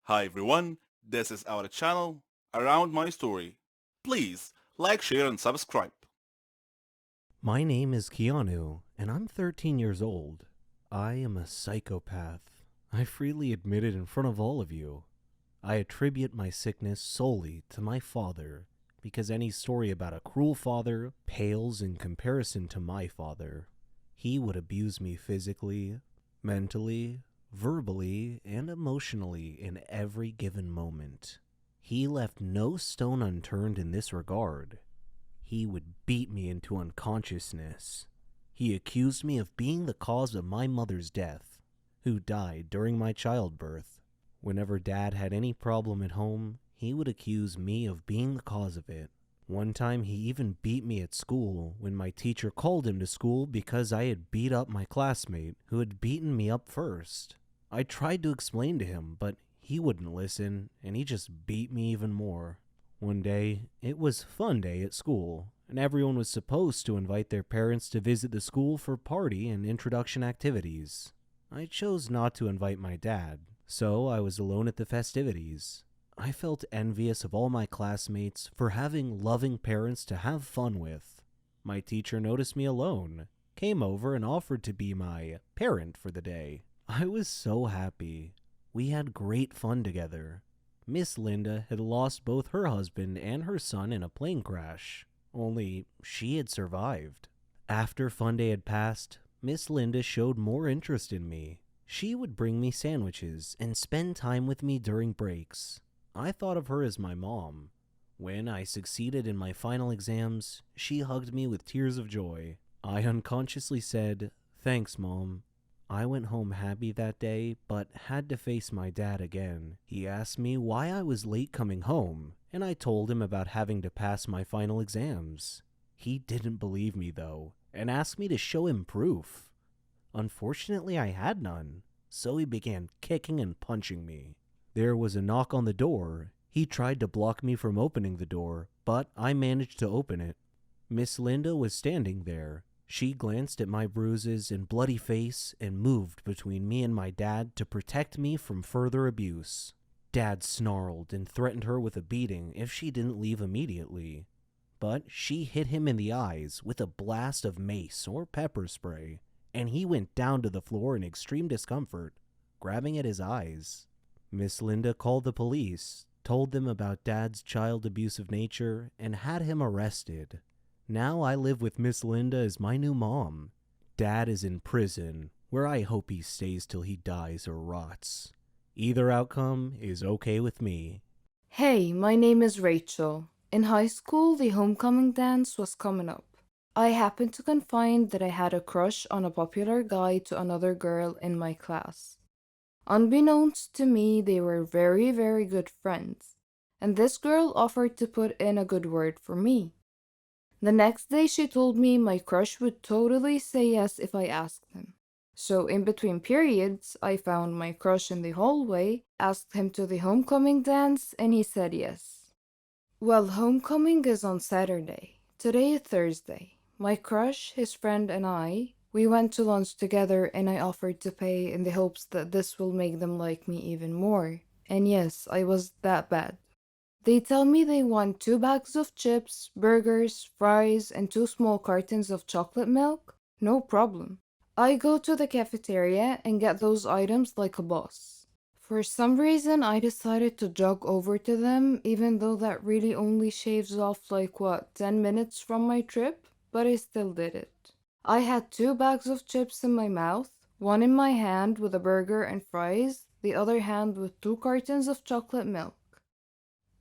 Hi everyone, this is our channel, Around My Story. Please like, share and subscribe. My name is Keanu, and I'm 13 years old. I am a psychopath. I freely admit it in front of all of you. I attribute my sickness solely to my father, because any story about a cruel father pales in comparison to my father. He would abuse me physically, mentally, verbally, and emotionally in every given moment. He left no stone unturned in this regard. He would beat me into unconsciousness. He accused me of being the cause of my mother's death, who died during my childbirth. Whenever Dad had any problem at home, he would accuse me of being the cause of it. One time he even beat me at school when my teacher called him to school because I had beat up my classmate who had beaten me up first. I tried to explain to him, but he wouldn't listen, and he just beat me even more. One day, it was fun day at school, and everyone was supposed to invite their parents to visit the school for party and introduction activities. I chose not to invite my dad, so I was alone at the festivities. I felt envious of all my classmates for having loving parents to have fun with. My teacher noticed me alone, came over and offered to be my parent for the day. I was so happy. We had great fun together. Miss Linda had lost both her husband and her son in a plane crash, only she had survived. After Fun Day had passed, Miss Linda showed more interest in me. She would bring me sandwiches and spend time with me during breaks. I thought of her as my mom. When I succeeded in my final exams, she hugged me with tears of joy. I unconsciously said, "Thanks, Mom." I went home happy that day, but had to face my dad again. He asked me why I was late coming home, and I told him about having to pass my final exams. He didn't believe me, though, and asked me to show him proof. Unfortunately, I had none, so he began kicking and punching me. There was a knock on the door. He tried to block me from opening the door, but I managed to open it. Miss Linda was standing there. She glanced at my bruises and bloody face and moved between me and my dad to protect me from further abuse. Dad snarled and threatened her with a beating if she didn't leave immediately. But she hit him in the eyes with a blast of mace or pepper spray, and he went down to the floor in extreme discomfort, grabbing at his eyes. Miss Linda called the police, told them about Dad's child abusive nature, and had him arrested. Now I live with Miss Linda as my new mom. Dad is in prison, where I hope he stays till he dies or rots. Either outcome is okay with me. Hey, my name is Rachel. In high school, the homecoming dance was coming up. I happened to confide that I had a crush on a popular guy to another girl in my class. Unbeknownst to me, they were very, very good friends, and this girl offered to put in a good word for me. The next day, she told me my crush would totally say yes if I asked him. So, in between periods, I found my crush in the hallway, asked him to the homecoming dance, and he said yes. Well, homecoming is on Saturday. Today is Thursday. My crush, his friend, and we went to lunch together, and I offered to pay in the hopes that this will make them like me even more. And yes, I was that bad. They tell me they want 2 bags of chips, burgers, fries, and 2 small cartons of chocolate milk. No problem. I go to the cafeteria and get those items like a boss. For some reason, I decided to jog over to them, even though that really only shaves off 10 minutes from my trip, but I still did it. I had 2 bags of chips in my mouth, one in my hand with a burger and fries, the other hand with 2 cartons of chocolate milk.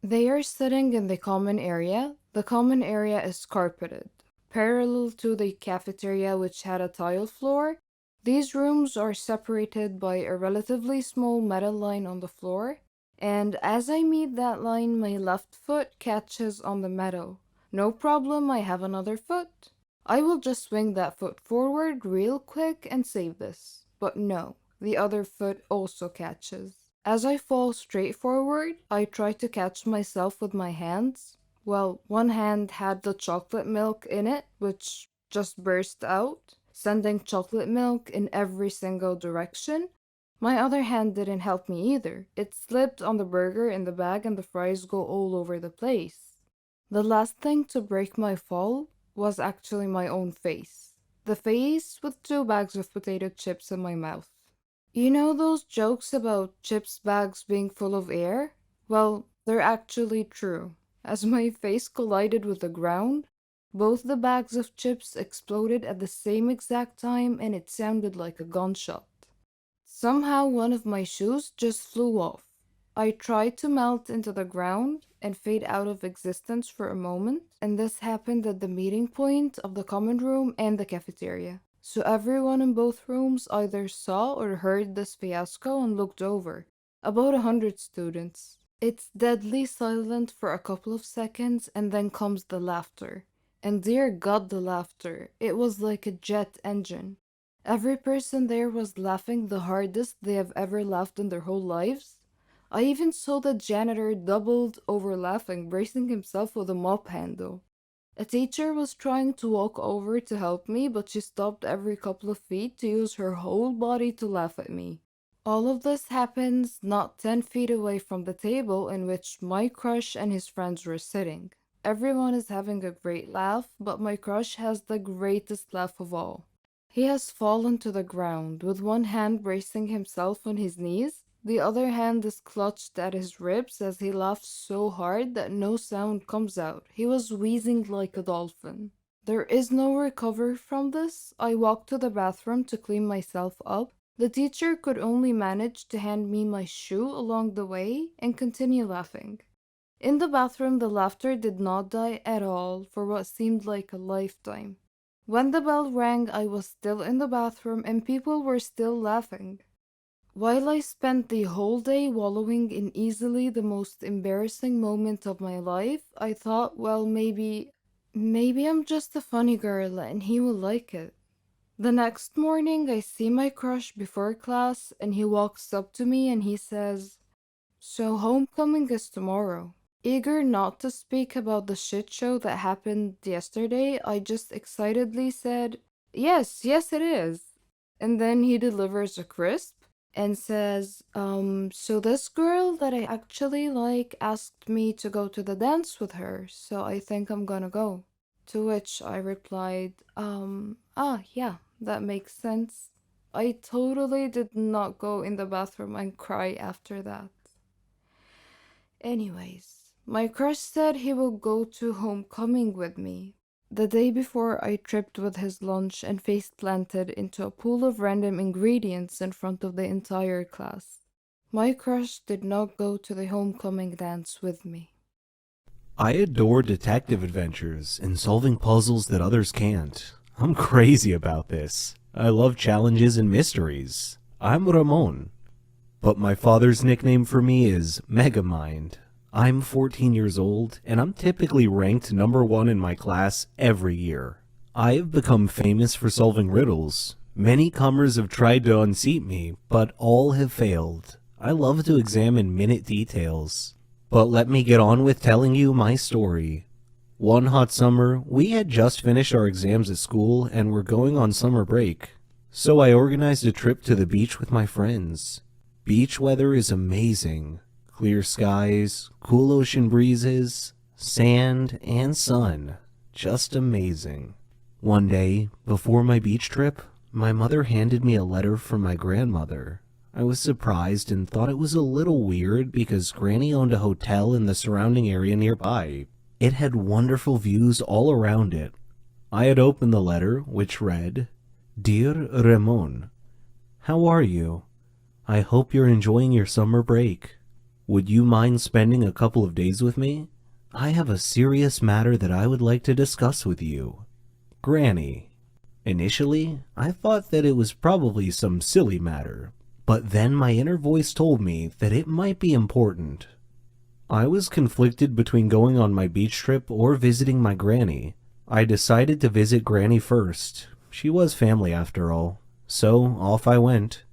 They are sitting in the common area. The common area is carpeted, parallel to the cafeteria, which had a tile floor. These rooms are separated by a relatively small metal line on the floor, and as I meet that line, my left foot catches on the metal. No problem, I have another foot. I will just swing that foot forward real quick and save this. But no, the other foot also catches. As I fall straight forward, I try to catch myself with my hands. Well, one hand had the chocolate milk in it, which just burst out, sending chocolate milk in every single direction. My other hand didn't help me either. It slipped on the burger in the bag and the fries go all over the place. The last thing to break my fall was actually my own face. The face with 2 bags of potato chips in my mouth. You know those jokes about chips bags being full of air? Well, they're actually true. As my face collided with the ground, both the bags of chips exploded at the same exact time and it sounded like a gunshot. Somehow one of my shoes just flew off. I tried to melt into the ground and fade out of existence for a moment, and this happened at the meeting point of the common room and the cafeteria. So everyone in both rooms either saw or heard this fiasco and looked over. About 100 students. It's deadly silent for a couple of seconds and then comes the laughter. And dear God, the laughter. It was like a jet engine. Every person there was laughing the hardest they have ever laughed in their whole lives. I even saw the janitor doubled over laughing, bracing himself with a mop handle. A teacher was trying to walk over to help me, but she stopped every couple of feet to use her whole body to laugh at me. All of this happens not 10 feet away from the table in which my crush and his friends were sitting. Everyone is having a great laugh, but my crush has the greatest laugh of all. He has fallen to the ground, with one hand bracing himself on his knees. The other hand is clutched at his ribs as he laughs so hard that no sound comes out. He was wheezing like a dolphin. There is no recovery from this. I walked to the bathroom to clean myself up. The teacher could only manage to hand me my shoe along the way and continue laughing. In the bathroom, the laughter did not die at all for what seemed like a lifetime. When the bell rang, I was still in the bathroom and people were still laughing. While I spent the whole day wallowing in easily the most embarrassing moment of my life, I thought, well, maybe I'm just a funny girl and he will like it. The next morning, I see my crush before class and he walks up to me and he says, "So homecoming is tomorrow." Eager not to speak about the shit show that happened yesterday, I just excitedly said, yes, it is." And then he delivers a crisp and says, so this girl that I actually like asked me to go to the dance with her, so I think I'm gonna go. To which I replied, yeah, that makes sense. I totally did not go in the bathroom and cry after that. Anyways, my crush said he will go to homecoming with me. The day before, I tripped with his lunch and face planted into a pool of random ingredients in front of the entire class. My crush did not go to the homecoming dance with me. I adore detective adventures and solving puzzles that others can't. I'm crazy about this. I love challenges and mysteries. I'm Ramon. But my father's nickname for me is Megamind. I'm 14 years old, and I'm typically ranked number 1 in my class every year. I have become famous for solving riddles. Many comers have tried to unseat me, but all have failed. I love to examine minute details. But let me get on with telling you my story. One hot summer, we had just finished our exams at school and were going on summer break. So I organized a trip to the beach with my friends. Beach weather is amazing. Clear skies, cool ocean breezes, sand, and sun. Just amazing. One day, before my beach trip, my mother handed me a letter from my grandmother. I was surprised and thought it was a little weird because Granny owned a hotel in the surrounding area nearby. It had wonderful views all around it. I had opened the letter, which read, "Dear Ramon, how are you? I hope you're enjoying your summer break. Would you mind spending a couple of days with me? I have a serious matter that I would like to discuss with you. Granny." Initially, I thought that it was probably some silly matter, but then my inner voice told me that it might be important. I was conflicted between going on my beach trip or visiting my granny. I decided to visit Granny first. She was family after all, so off I went.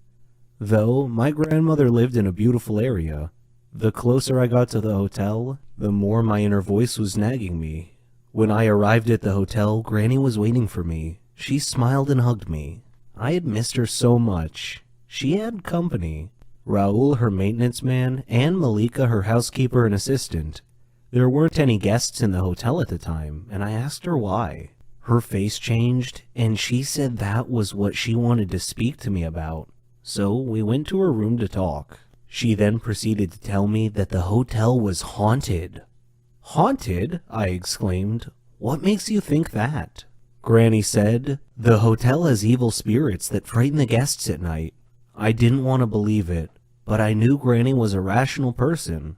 Though my grandmother lived in a beautiful area, the closer I got to the hotel, the more my inner voice was nagging me. When I arrived at the hotel, Granny was waiting for me. She smiled and hugged me. I had missed her so much. She had company. Raul, her maintenance man, and Malika, her housekeeper and assistant. There weren't any guests in the hotel at the time, and I asked her why. Her face changed, and she said that was what she wanted to speak to me about. So we went to her room to talk. She then proceeded to tell me that the hotel was haunted. Haunted? I exclaimed. What makes you think that? Granny said, the hotel has evil spirits that frighten the guests at night. I didn't want to believe it, but I knew Granny was a rational person.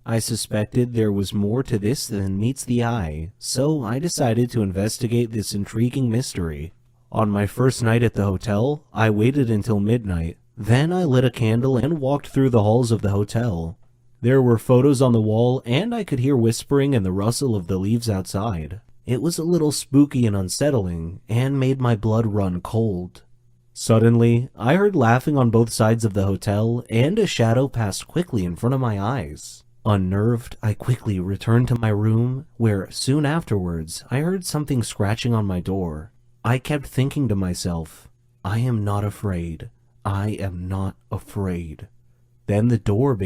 I suspected there was more to this than meets the eye, so I decided to investigate this intriguing mystery. On my first night at the hotel, I waited until midnight. Then I lit a candle and walked through the halls of the hotel. There were photos on the wall, and I could hear whispering and the rustle of the leaves outside. It was a little spooky and unsettling, and made my blood run cold. Suddenly, I heard laughing on both sides of the hotel, and a shadow passed quickly in front of my eyes. Unnerved, I quickly returned to my room, where soon afterwards I heard something scratching on my door. I kept thinking to myself, I am not afraid. I am not afraid. Then the door became